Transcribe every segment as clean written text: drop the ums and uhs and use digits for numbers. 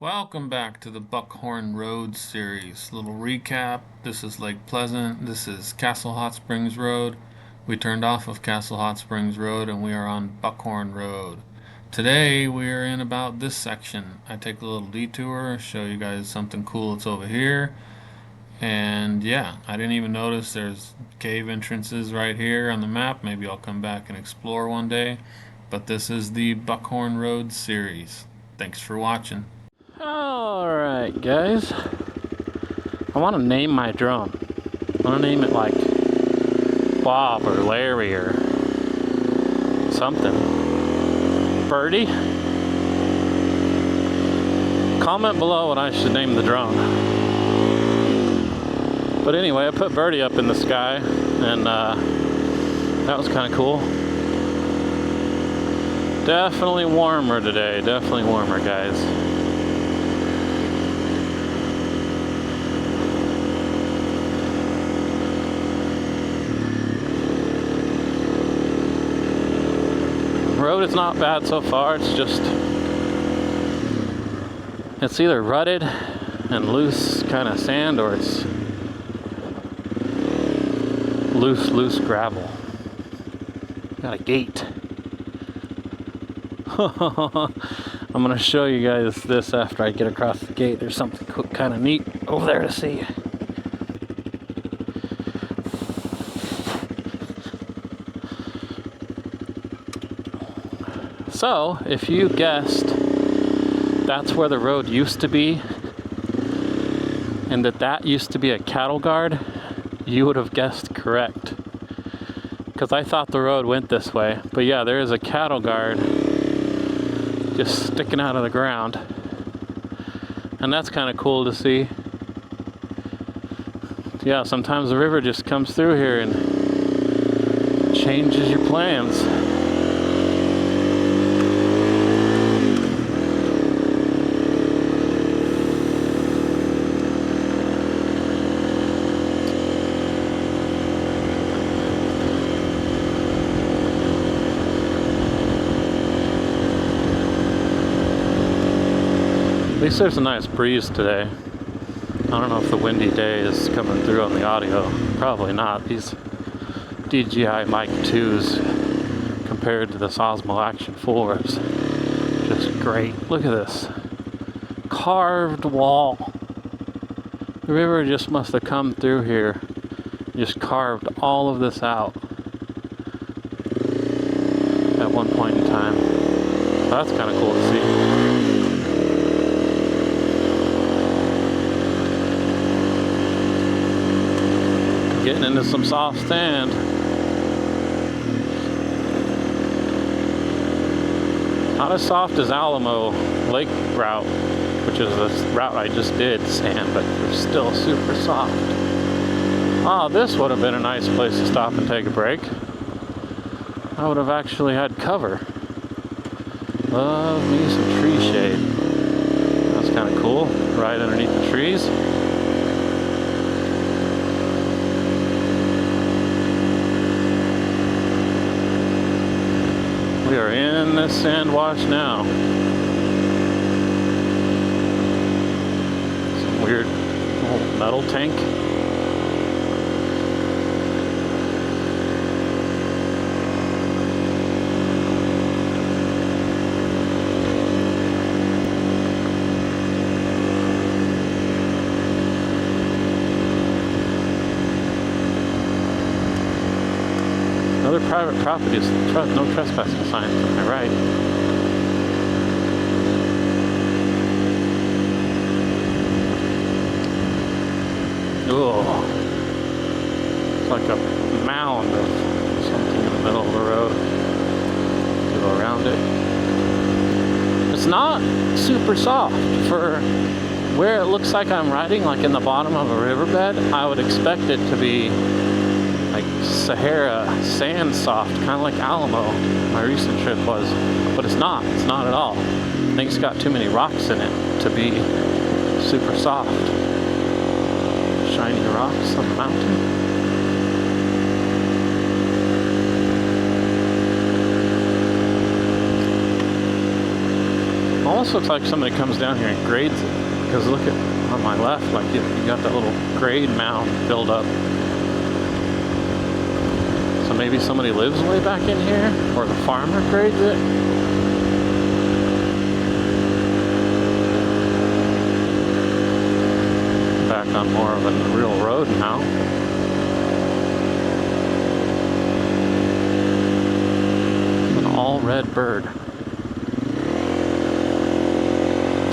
Welcome back to the Buckhorn Road series. Little recap. This is Lake Pleasant. This is Castle Hot Springs Road. We turned off of Castle Hot Springs Road and we are on Buckhorn Road. Today we are in about this section. I take a little detour, show you guys something cool that's over here. And yeah, I didn't even notice there's cave entrances right here on the map. Maybe I'll come back and explore one day. But this is the Buckhorn Road series. Thanks for watching. Alright guys, I want to name my drone. I want to name it like Bob or Larry or something. Birdie? Comment below what I should name the drone. But anyway, I put Birdie up in the sky and that was kind of cool. Definitely warmer today, definitely warmer guys. Road is not bad so far. It's either rutted and loose kind of sand, or it's loose gravel. Got a gate. I'm gonna show you guys this after I get across the gate. There's something kind of neat over there to see. So, if you guessed that's where the road used to be, and that used to be a cattle guard, you would have guessed correct. Because I thought the road went this way. But yeah, there is a cattle guard just sticking out of the ground. And that's kind of cool to see. Yeah, sometimes the river just comes through here and changes your plans. At least there's a nice breeze today. I don't know if the windy day is coming through on the audio. Probably not. These DJI Mic 2s compared to this Osmo Action 4s, just great. Look at this. Carved wall. The river just must have come through here, just carved all of this out at one point in time. So that's kind of cool to see. Getting into some soft sand. Not as soft as Alamo Lake route, which is the route I just did, sand, but they're still super soft. Oh, this would have been a nice place to stop and take a break. I would have actually had cover. Love me some tree shade. That's kind of cool, right underneath the trees. We are in this sand wash now. Some weird old metal tank. Other private properties, no trespassing signs on my right. Oh, it's like a mound of something in the middle of the road. To go around it. It's not super soft for where it looks like I'm riding, like in the bottom of a riverbed. I would expect it to be like Sahara sand soft, kind of like Alamo, my recent trip was, but it's not at all. I think it's got too many rocks in it to be super soft. Shiny rocks on the mountain. Almost looks like somebody comes down here and grades it, because look at on my left, like you got that little grade mound built up. So maybe somebody lives way back in here, or the farmer grades it. Back on more of a real road now. An all red bird.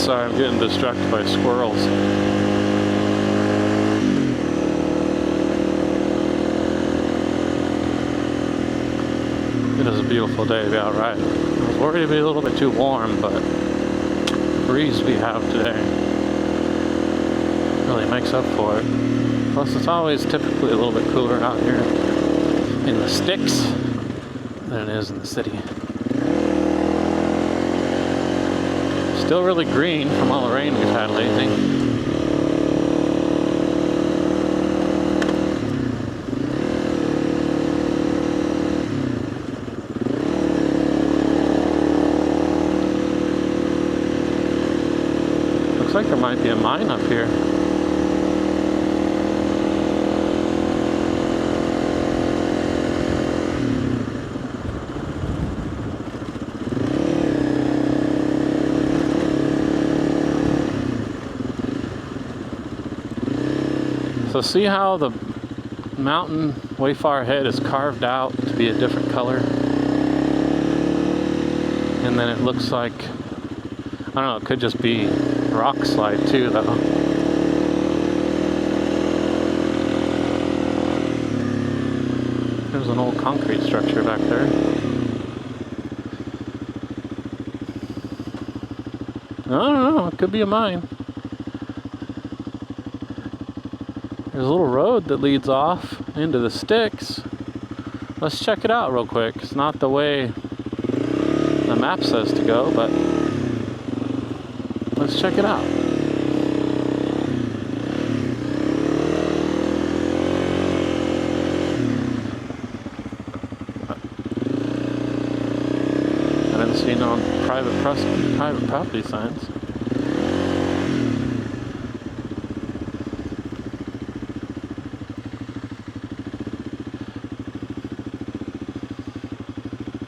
Sorry, I'm getting distracted by squirrels. It is a beautiful day to be out riding. I was worried it'd be a little bit too warm, but the breeze we have today really makes up for it. Plus, it's always typically a little bit cooler out here in the sticks than it is in the city. Still really green from all the rain we've had lately. Looks like there might be a mine up here. So see how the mountain way far ahead is carved out to be a different color? And then it looks like, I don't know, it could just be rock slide too though. There's an old concrete structure back there. I don't know, it could be a mine. There's a little road that leads off into the sticks. Let's check it out real quick. It's not the way the map says to go, but let's check it out. I didn't see no private property signs.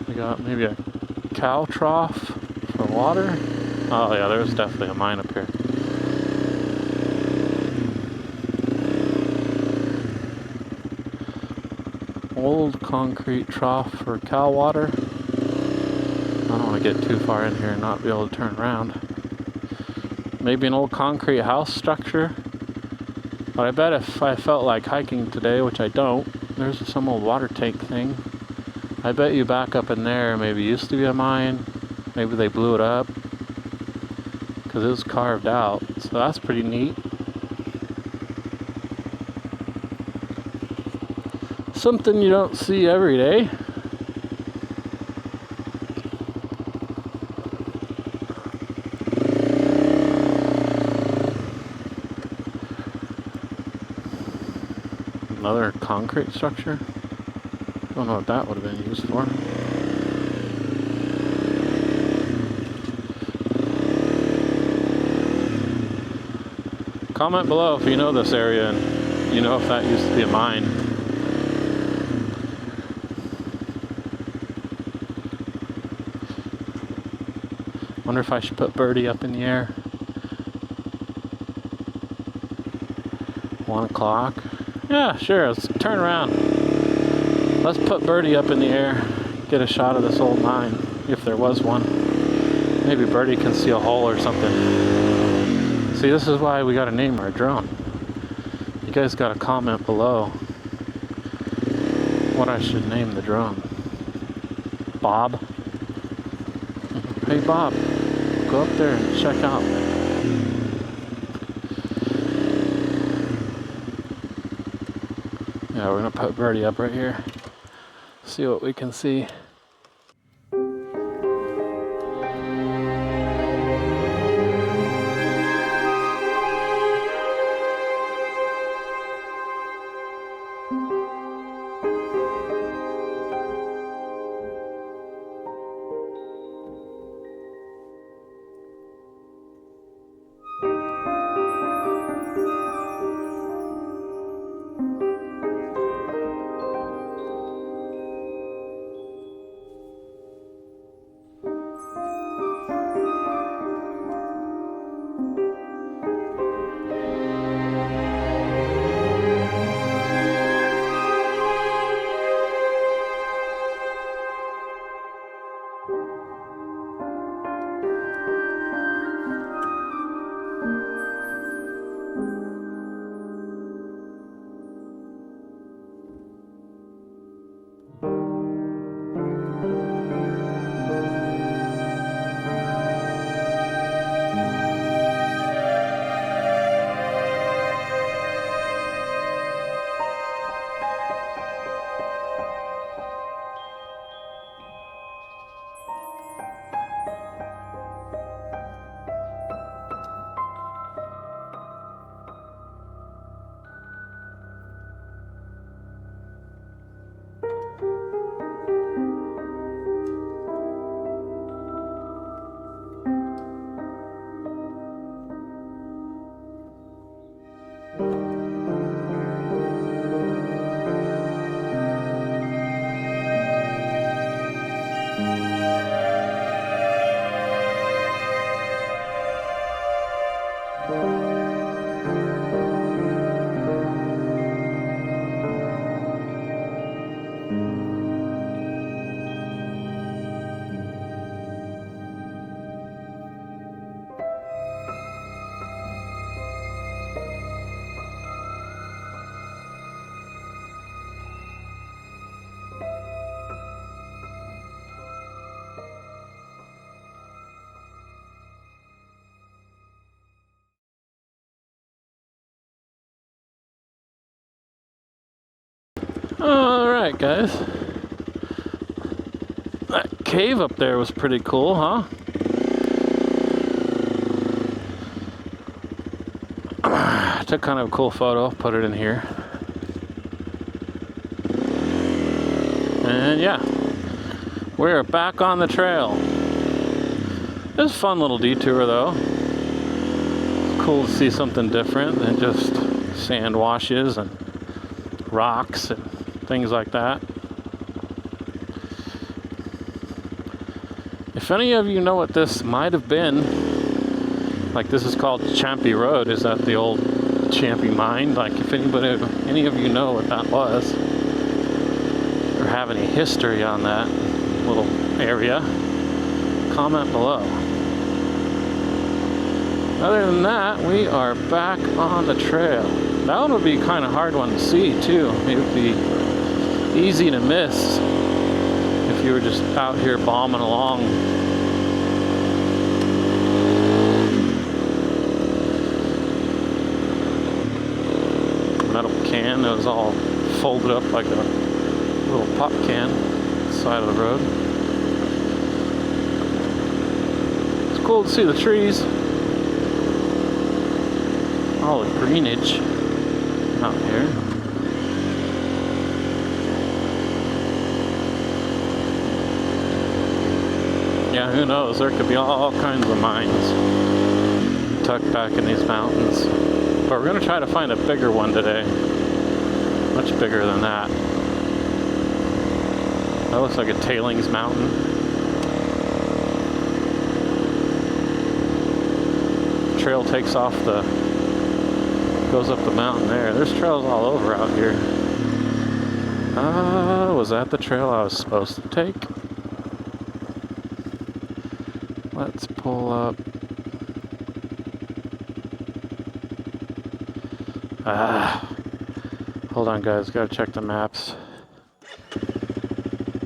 We got maybe a cow trough for water. Oh yeah, there's definitely a mine up here. Old concrete trough for cow water. I don't want to get too far in here and not be able to turn around. Maybe an old concrete house structure. But I bet if I felt like hiking today, which I don't, there's some old water tank thing. I bet you back up in there maybe used to be a mine. Maybe they blew it up because it was carved out. So that's pretty neat. Something you don't see every day. Another concrete structure. Don't know what that would have been used for. Comment below if you know this area and you know if that used to be a mine. Wonder if I should put Birdie up in the air. 1 o'clock. Yeah, sure, let's turn around. Let's put Birdie up in the air, get a shot of this old mine, if there was one. Maybe Birdie can see a hole or something. See, this is why we gotta name our drone. You guys gotta comment below what I should name the drone. Bob? Hey Bob, go up there and check out. Yeah, we're gonna put Birdie up right here. See what we can see. Alright, guys. That cave up there was pretty cool, huh? I took kind of a cool photo, put it in here. And yeah, we're back on the trail. It was a fun little detour though. It's cool to see something different than just sand washes and rocks and things like that. If any of you know what this might have been, like this is called Champy Road, is that the old Champy mine? Like if any of you know what that was, or have any history on that little area, comment below. Other than that, we are back on the trail. That one would be kind of hard one to see too. It would be easy to miss if you were just out here bombing along. Metal can that was all folded up like a little pop can on the side of the road. It's cool to see the trees, all the greenage out here. Yeah, who knows? There could be all kinds of mines tucked back in these mountains. But we're going to try to find a bigger one today. Much bigger than that. That looks like a tailings mountain. Trail takes off goes up the mountain there. There's trails all over out here. Was that the trail I was supposed to take? Let's pull up. Hold on guys, gotta check the maps.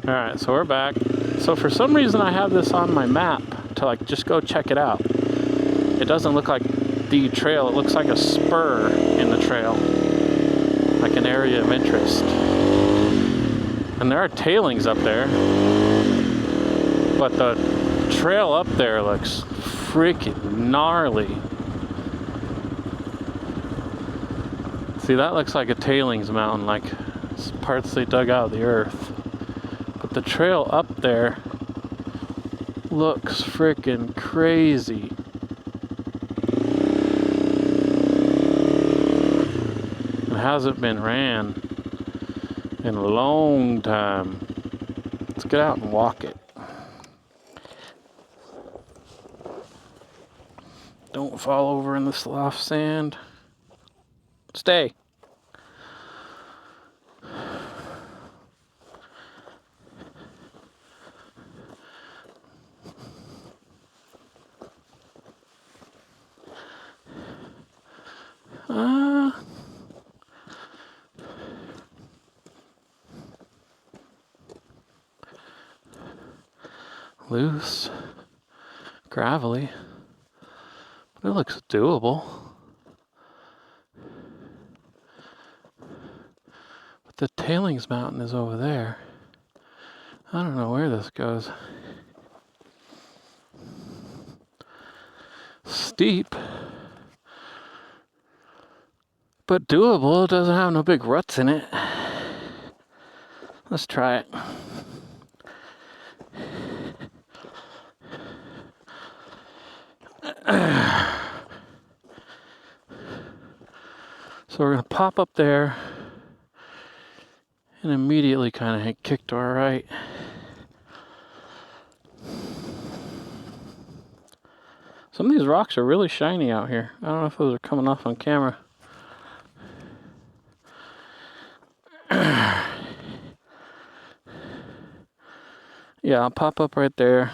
Alright, so we're back. So for some reason I have this on my map to like just go check it out. It doesn't look like the trail, it looks like a spur in the trail. Like an area of interest. And there are tailings up there. But the trail up there looks freaking gnarly. See, that looks like a tailings mountain, like parts they dug out of the earth. But the trail up there looks freaking crazy. It hasn't been ran in a long time. Let's get out and walk it. Don't fall over in the soft sand. Stay. Loose, gravelly, but it looks doable. But the tailings mountain is over there. I don't know where this goes. Steep, but doable. It doesn't have no big ruts in it. Let's try it. So we're going to pop up there and immediately kind of kick to our right. So Some of these rocks are really shiny out here. I don't know if those are coming off on camera. Yeah, I'll pop up right there.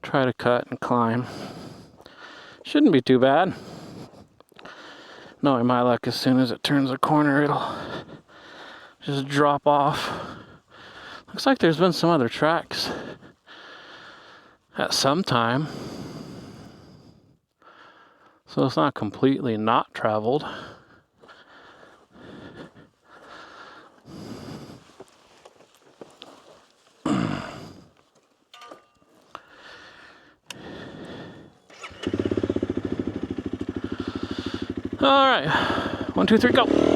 Try to cut and climb. Shouldn't be too bad. Knowing my luck, as soon as it turns a corner, it'll just drop off. Looks like there's been some other tracks at some time. So it's not completely not traveled. All right, 1, 2, 3, go.